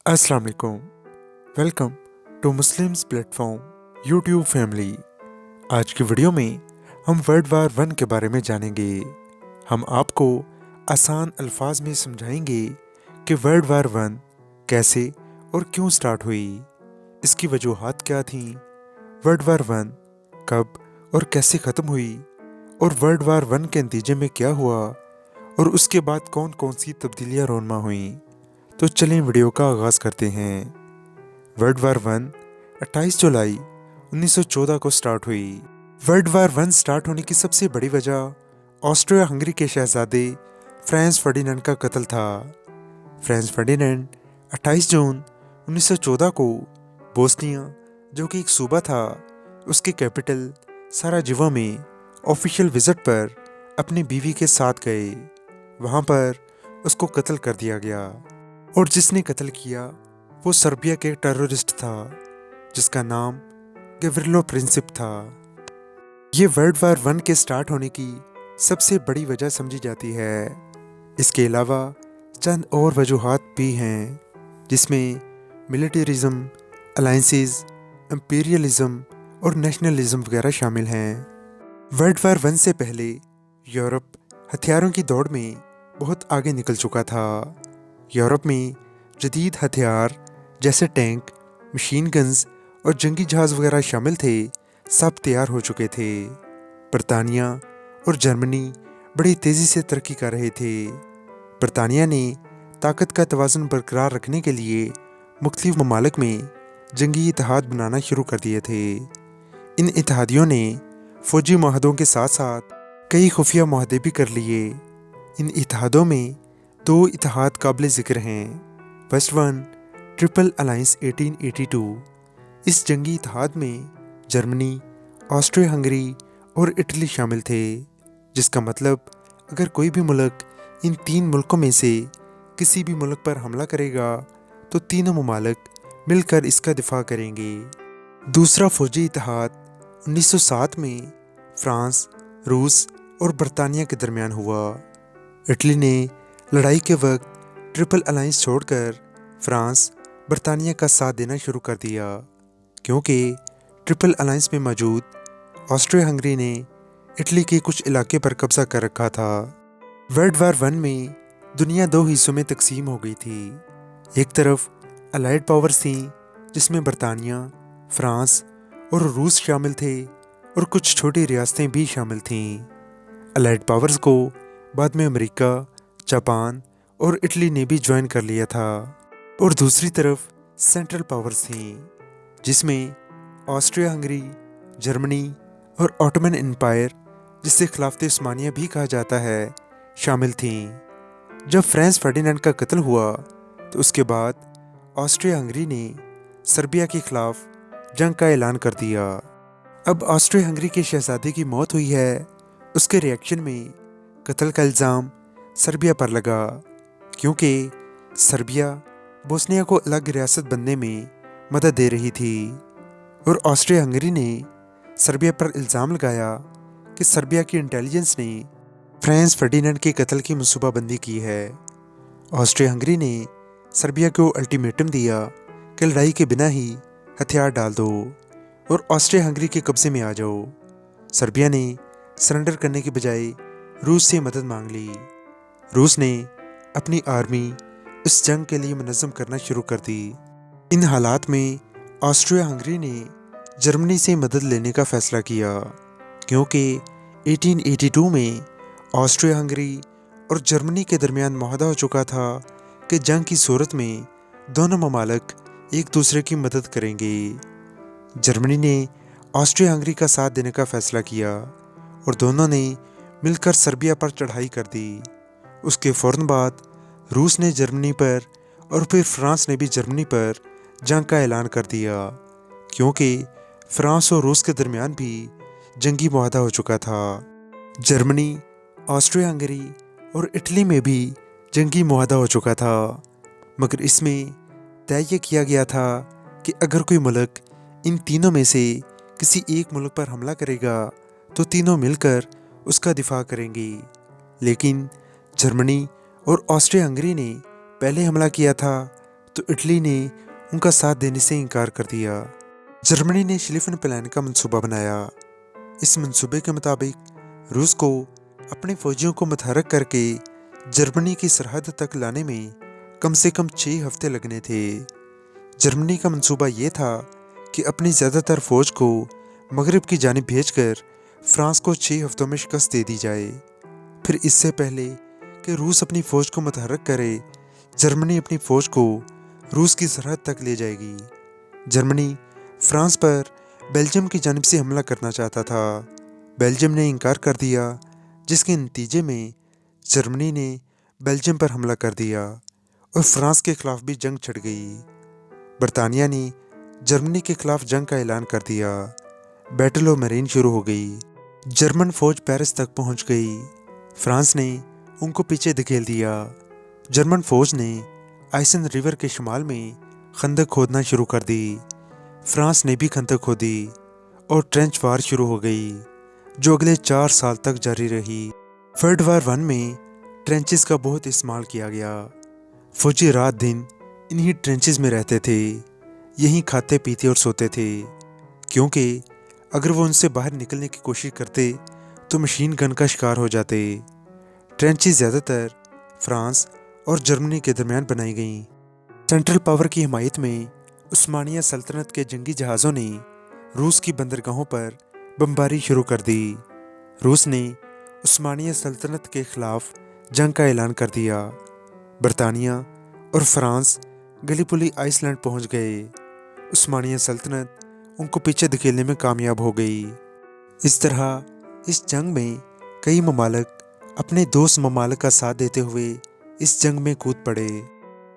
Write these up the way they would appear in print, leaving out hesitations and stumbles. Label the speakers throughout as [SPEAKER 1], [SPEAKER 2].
[SPEAKER 1] अस्सलाम वालेकुम। Welcome to Muslims platform YouTube family. आज की वीडियो में हम वर्ल्ड वार 1 के बारे में जानेंगे। हम आपको आसान अल्फाज में समझाएंगे कि वर्ल्ड वार 1 कैसे और क्यों स्टार्ट हुई, इसकी वजूहात क्या थीं, वर्ल्ड वार 1 कब और कैसे ख़त्म हुई और वर्ल्ड वार 1 के नतीजे में क्या हुआ और उसके बाद कौन कौन सी तब्दीलियाँ रोनमा हुईं। तो चलें वीडियो का आगाज़ करते हैं। वर्ल्ड वार 1 28 जुलाई 1914 को स्टार्ट हुई। वर्ल्ड वार 1 स्टार्ट होने की सबसे बड़ी वजह ऑस्ट्रिया हंगरी के शहजादे फ्रांस फर्डिनेंड का कत्ल था। फ्रांस फर्डिनेंड 28 जून 1914 को बोस्निया, जो कि एक सूबा था, उसके कैपिटल साराजेवो में ऑफिशियल विजिट पर अपनी बीवी के साथ गए। वहाँ पर उसको कत्ल कर दिया गया और जिसने कत्ल किया वो सर्बिया के टेररिस्ट था जिसका नाम गेवरिलो प्रिंसिप था। ये वर्ल्ड वार 1 के स्टार्ट होने की सबसे बड़ी वजह समझी जाती है। इसके अलावा चंद और वजूहात भी हैं जिसमें मिलिटरिज्म, अलायंसेस, इंपीरियलिज्म और नेशनलिज्म वगैरह शामिल हैं। वर्ल्ड वार 1 से पहले यूरोप हथियारों की दौड़ में बहुत आगे निकल चुका था। यूरोप में जदीद हथियार जैसे टैंक, मशीन गन्स और जंगी जहाज़ वगैरह शामिल थे, सब तैयार हो चुके थे। बरतानिया और जर्मनी बड़ी तेज़ी से तरक्की कर रहे थे। बरतानिया ने ताकत का तवाज़ुन बरकरार रखने के लिए मुख्तलिफ ममालिक में जंगी इत्तेहाद बनाना शुरू कर दिए थे। इन इत्तेहादियों ने फ़ौजी मुआहदों के साथ साथ कई खुफिया मुआहदे भी कर लिए। इन इत्तेहादों में 2 इत्तेहाद काबिल ज़िक्र हैं। First one triple alliance 1882। इस जंगी इत्तेहाद में जर्मनी, ऑस्ट्रिया हंगरी और इटली शामिल थे, जिसका मतलब अगर कोई भी मुल्क इन 3 मुल्कों में से किसी भी मुल्क पर हमला करेगा तो तीनों ममालिक मिलकर इसका दिफा करेंगे। दूसरा फौजी इत्तेहाद 1907 में फ्रांस, रूस और बरतानिया के दरमियान हुआ। इटली ने लड़ाई के वक्त ट्रिपल अलायंस छोड़कर फ्रांस, बरतानिया का साथ देना शुरू कर दिया, क्योंकि ट्रिपल अलायंस में मौजूद ऑस्ट्रिया हंगरी ने इटली के कुछ इलाके पर कब्जा कर रखा था। वर्ल्ड वार 1 में दुनिया 2 हिस्सों में तकसीम हो गई थी। एक तरफ अलाइड पावर्स थीं जिसमें बरतानिया, फ्रांस और रूस शामिल थे और कुछ छोटी रियासतें भी शामिल थीं। अलाइड पावर्स को बाद में अमेरिका, जापान और इटली ने भी ज्वाइन कर लिया था। और दूसरी तरफ सेंट्रल पावर्स थीं जिसमें ऑस्ट्रिया हंगरी, जर्मनी और ऑटोमन एम्पायर, जिसे खिलाफत उस्मानिया भी कहा जाता है, शामिल थीं। जब फ्रांस फर्डिनेंड का कत्ल हुआ तो उसके बाद ऑस्ट्रिया हंगरी ने सर्बिया के खिलाफ जंग का ऐलान कर दिया। अब ऑस्ट्रिया हंगरी के शहजादे की मौत हुई है, उसके रिएक्शन में कत्ल का इल्ज़ाम सर्बिया पर लगा, क्योंकि सर्बिया बोस्निया को अलग रियासत बनने में मदद दे रही थी और ऑस्ट्रिया हंगरी ने सर्बिया पर इल्ज़ाम लगाया कि सर्बिया की इंटेलिजेंस ने फ्रांस फर्डिनेंड के कत्ल की मनसूबाबंदी की है। ऑस्ट्रिया हंगरी ने सर्बिया को अल्टीमेटम दिया कि लड़ाई के बिना ही हथियार डाल दो और ऑस्ट्रिया हंगरी के कब्ज़े में आ जाओ। सर्बिया ने सरेंडर करने के बजाय रूस से मदद मांग ली। रूस ने अपनी आर्मी इस जंग के लिए मुनज़्ज़म करना शुरू कर दी। इन हालात में ऑस्ट्रिया हंगरी ने जर्मनी से मदद लेने का फ़ैसला किया, क्योंकि 1882 में ऑस्ट्रिया हंगरी और जर्मनी के दरमियान मुआहदा हो चुका था कि जंग की सूरत में दोनों ममालिक एक दूसरे की मदद करेंगे। जर्मनी ने ऑस्ट्रिया हंगरी का साथ देने का फ़ैसला किया और दोनों ने मिलकर सर्बिया पर चढ़ाई कर दी। उसके फ़ौरन बाद रूस ने जर्मनी पर और फिर फ्रांस ने भी जर्मनी पर जंग का ऐलान कर दिया, क्योंकि फ्रांस और रूस के दरमियान भी जंगी मुआहदा हो चुका था। जर्मनी, ऑस्ट्रिया हंगरी और इटली में भी जंगी मुआहदा हो चुका था, मगर इसमें तय किया गया था कि अगर कोई मुल्क इन तीनों में से किसी एक मुल्क पर हमला करेगा तो तीनों मिलकर उसका दिफा करेंगे। लेकिन जर्मनी और ऑस्ट्रिया हंगरी ने पहले हमला किया था तो इटली ने उनका साथ देने से इनकार कर दिया। जर्मनी ने श्लिफन प्लान का मंसूबा बनाया। इस मंसूबे के मुताबिक रूस को अपने फौजियों को मुतहर्रिक करके जर्मनी की सरहद तक लाने में कम से कम 6 हफ्ते लगने थे। जर्मनी का मंसूबा ये था कि अपनी ज़्यादातर फ़ौज को मगरिब की जानिब भेजकर फ्रांस को 6 हफ्तों में शिकस्त दे दी जाए। फिर इससे पहले कि रूस अपनी फ़ौज को मुतहर्रिक करे, जर्मनी अपनी फ़ौज को रूस की सरहद तक ले जाएगी। जर्मनी फ्रांस पर बेल्जियम की जानिब से हमला करना चाहता था। बेल्जियम ने इनकार कर दिया, जिसके नतीजे में जर्मनी ने बेल्जियम पर हमला कर दिया और फ्रांस के खिलाफ भी जंग छिड़ गई। बरतानिया ने जर्मनी के खिलाफ जंग का ऐलान कर दिया। बैटल ऑफ मेरीन शुरू हो गई। जर्मन फौज पेरिस तक पहुंच गई। फ्रांस ने उनको पीछे धकेल दिया। जर्मन फौज ने आइसन रिवर के शुमाल में खंदक खोदना शुरू कर दी। फ्रांस ने भी खंदक खोदी और ट्रेंच वार शुरू हो गई, जो अगले 4 साल तक जारी रही। वर्ल्ड वार 1 में ट्रेंचेस का बहुत इस्तेमाल किया गया। फौजी रात दिन इन्हीं ट्रेंचेस में रहते थे, यहीं खाते पीते और सोते थे, क्योंकि अगर वो उनसे बाहर निकलने की कोशिश करते तो मशीन गन का शिकार हो जाते। ट्रेंचेस ज़्यादातर फ्रांस और जर्मनी के दरमियान बनाई गईं। सेंट्रल पावर की हिमायत में उस्मानिया सल्तनत के जंगी जहाज़ों ने रूस की बंदरगाहों पर बमबारी शुरू कर दी। रूस ने उस्मानिया सल्तनत के खिलाफ जंग का ऐलान कर दिया। बरतानिया और फ्रांस गलीपुली आइसलैंड पहुंच गए। उस्मानिया सल्तनत उनको पीछे धकेलने में कामयाब हो गई। इस तरह इस जंग में कई ममालिक अपने दोस्त ममालिक का साथ देते हुए इस जंग में कूद पड़े।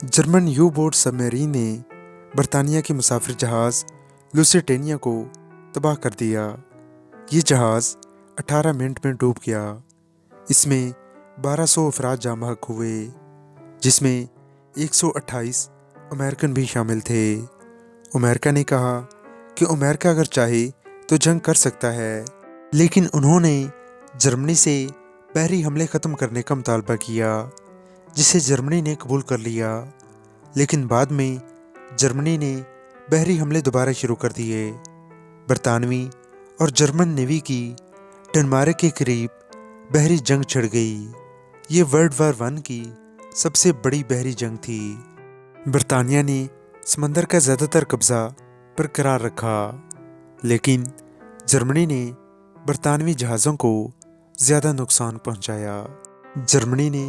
[SPEAKER 1] जर्मन यू बोट सबमरीन ने बरतानिया के मुसाफिर जहाज़ लुसिटेनिया को तबाह कर दिया। ये जहाज़ 18 मिनट में डूब गया। इसमें 1200 अफराद जाँ बहक हुए, जिसमें 128 अमेरिकन भी शामिल थे। अमेरिका ने कहा कि अमेरिका अगर चाहे तो जंग कर सकता है, लेकिन उन्होंने जर्मनी से बहरी हमले ख़त्म करने का मुतालबा किया, जिसे जर्मनी ने कबूल कर लिया। लेकिन बाद में जर्मनी ने बहरी हमले दोबारा शुरू कर दिए। बरतानवी और जर्मन नेवी की डेनमार्क के करीब बहरी जंग छिड़ गई। ये वर्ल्ड वार 1 की सबसे बड़ी बहरी जंग थी। बरतानिया ने समंदर का ज़्यादातर कब्ज़ा बरकरार रखा, लेकिन जर्मनी ने बरतानवी जहाज़ों को ज़्यादा नुकसान पहुंचाया। जर्मनी ने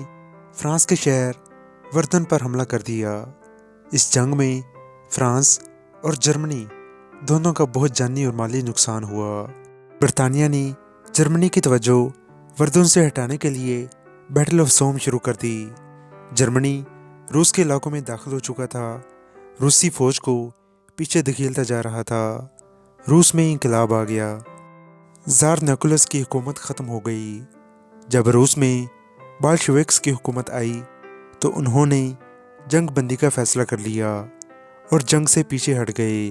[SPEAKER 1] फ्रांस के शहर वर्दन पर हमला कर दिया। इस जंग में फ्रांस और जर्मनी दोनों का बहुत जानी और माली नुकसान हुआ। बरतानिया ने जर्मनी की तवज्जो वर्दन से हटाने के लिए बैटल ऑफ सोम शुरू कर दी। जर्मनी रूस के इलाकों में दाखिल हो चुका था। रूसी फौज को पीछे धकेलता जा रहा था। रूस में इंकलाब आ गया। ज़ार निकोलस की हुकूमत ख़त्म हो गई। जब रूस में बाल्शेविक्स की हुकूमत आई तो उन्होंने जंग बंदी का फ़ैसला कर लिया और जंग से पीछे हट गए।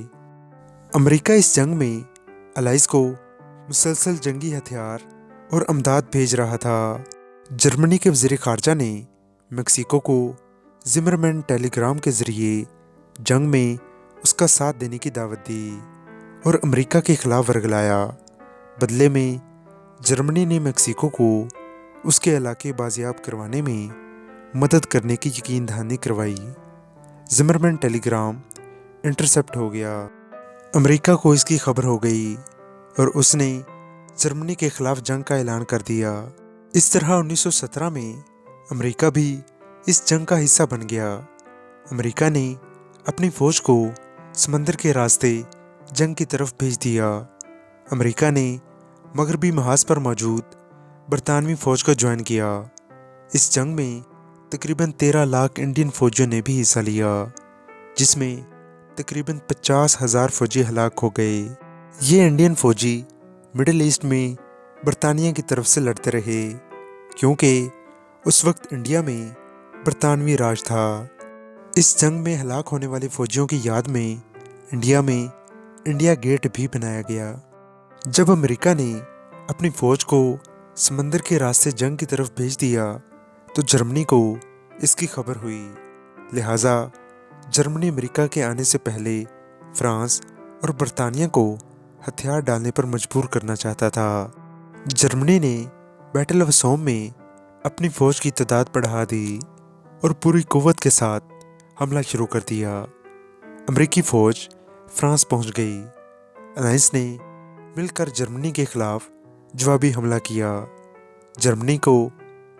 [SPEAKER 1] अमेरिका इस जंग में अलाइज़ को मुसलसल जंगी हथियार और अमदाद भेज रहा था। जर्मनी के वज़ीर ख़ारजा ने मेक्सिको को ज़िमरमैन टेलीग्राम के ज़रिए जंग में उसका साथ देने की दावत दी और अमेरिका के ख़िलाफ़ वर्गलाया। बदले में जर्मनी ने मेक्सिको को उसके इलाके बाजियाब करवाने में मदद करने की यकीन दहानी करवाई। ज़िमरमैन टेलीग्राम इंटरसेप्ट हो गया। अमेरिका को इसकी खबर हो गई और उसने जर्मनी के ख़िलाफ़ जंग का ऐलान कर दिया। इस तरह 1917 में अमेरिका भी इस जंग का हिस्सा बन गया। अमेरिका ने अपनी फ़ौज को समंदर के रास्ते जंग की तरफ भेज दिया। अमेरिका ने मगरबी महाज पर मौजूद बरतानवी फ़ौज को ज्वाइन किया। इस जंग में तकरीबन 13 लाख इंडियन फ़ौजियों ने भी हिस्सा लिया, जिसमें तकरीबन 50,000 फ़ौजी हलाक हो गए। ये इंडियन फ़ौजी मिडिल ईस्ट में बरतानिया की तरफ से लड़ते रहे, क्योंकि उस वक्त इंडिया में बरतानवी राज था। इस जंग में हलाक होने वाले फ़ौजियों की याद में इंडिया में इंडिया गेट भी बनाया गया। जब अमेरिका ने अपनी फ़ौज को समंदर के रास्ते जंग की तरफ भेज दिया तो जर्मनी को इसकी खबर हुई। लिहाजा जर्मनी अमेरिका के आने से पहले फ्रांस और बरतानिया को हथियार डालने पर मजबूर करना चाहता था। जर्मनी ने बैटल ऑफ सोम में अपनी फौज की तादाद बढ़ा दी और पूरी कुव्वत के साथ हमला शुरू कर दिया। अमेरिकी फौज फ्रांस पहुंच गई। अलायंस ने मिलकर जर्मनी के खिलाफ जवाबी हमला किया, जर्मनी को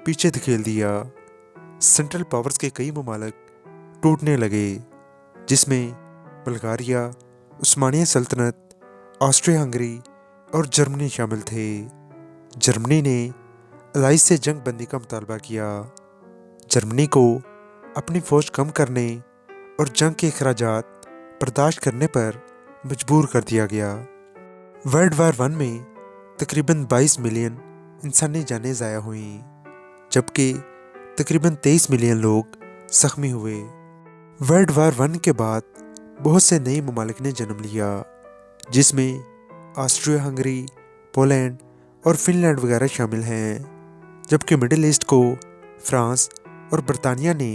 [SPEAKER 1] पीछे धकेल दिया। सेंट्रल पावर्स के कई ममालिक टूटने लगे, जिसमें बल्गारिया, उस्मानिया सल्तनत, ऑस्ट्रिया हंगरी और जर्मनी शामिल थे। जर्मनी ने अलायंस से जंग बंदी का मुतालबा किया। जर्मनी को अपनी फौज कम करने और जंग के अखराजात बर्दाश्त करने पर मजबूर कर दिया गया। वर्ल्ड वार वन में तकरीबन 22 मिलियन इंसानी जानें ज़ाया हुईं, जबकि तकरीबन 23 मिलियन लोग ज़ख्मी हुए। वर्ल्ड वार वन के बाद बहुत से नए ममालिक ने जन्म लिया, जिसमें ऑस्ट्रिया हंगरी, पोलैंड और फिनलैंड वगैरह शामिल हैं, जबकि मिडिल ईस्ट को फ्रांस और बरतानिया ने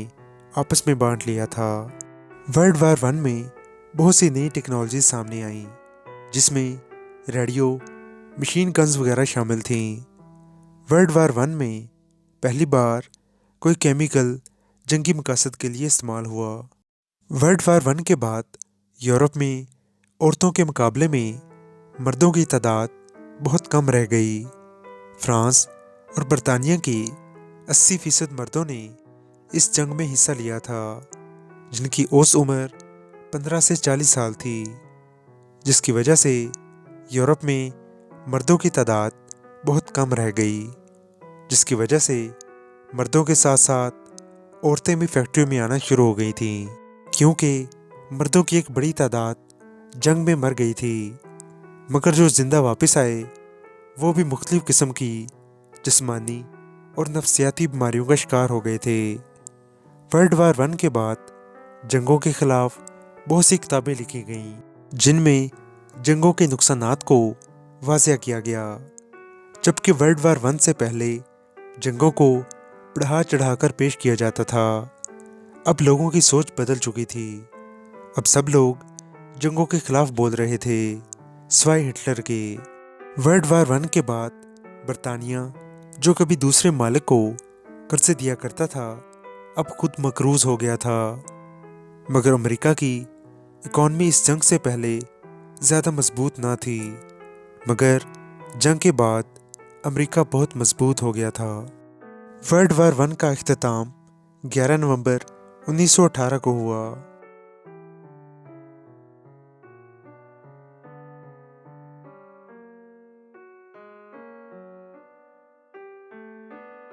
[SPEAKER 1] आपस में बांट लिया था। वर्ल्ड वार वन में बहुत सी नई टेक्नोलॉजी सामने आईं, जिसमें रेडियो, मशीन गन्स वगैरह शामिल थीं। वर्ल्ड वार वन में पहली बार कोई केमिकल जंगी मकासद के लिए इस्तेमाल हुआ। वर्ल्ड वार वन के बाद यूरोप में औरतों के मुकाबले में मर्दों की तादाद बहुत कम रह गई। फ्रांस और बरतानिया के 80% मर्दों ने इस जंग में हिस्सा लिया था, जिनकी औसत उम्र 15 से 40 साल थी, जिसकी वजह से यूरोप में मर्दों की तादाद बहुत कम रह गई, जिसकी वजह से मर्दों के साथ साथ औरतें भी फैक्ट्रियों में आना शुरू हो गई थीं, क्योंकि मर्दों की एक बड़ी तादाद जंग में मर गई थी, मगर जो जिंदा वापस आए वो भी मुख्तलिफ किस्म की जिस्मानी और नफ्सियाती बीमारियों का शिकार हो गए थे। वर्ल्ड वार वन के बाद जंगों के खिलाफ बहुत सी किताबें लिखी गईं, जिनमें जंगों के नुकसानात को वाज़ेह किया गया, जबकि वर्ल्ड वार वन से पहले जंगों को बढ़ा चढ़ाकर पेश किया जाता था। अब लोगों की सोच बदल चुकी थी। अब सब लोग जंगों के खिलाफ बोल रहे थे, सिवाय हिटलर के। वर्ल्ड वार वन के बाद बरतानिया, जो कभी दूसरे मालिक को कर्जे दिया करता था, अब खुद मकरूज हो गया था। मगर अमेरिका की इकॉनमी इस जंग से पहले ज़्यादा मजबूत ना थी, मगर जंग के बाद अमेरिका बहुत मजबूत हो गया था। वर्ल्ड वार वन का इख्तिताम 11 नवंबर 1918 को हुआ।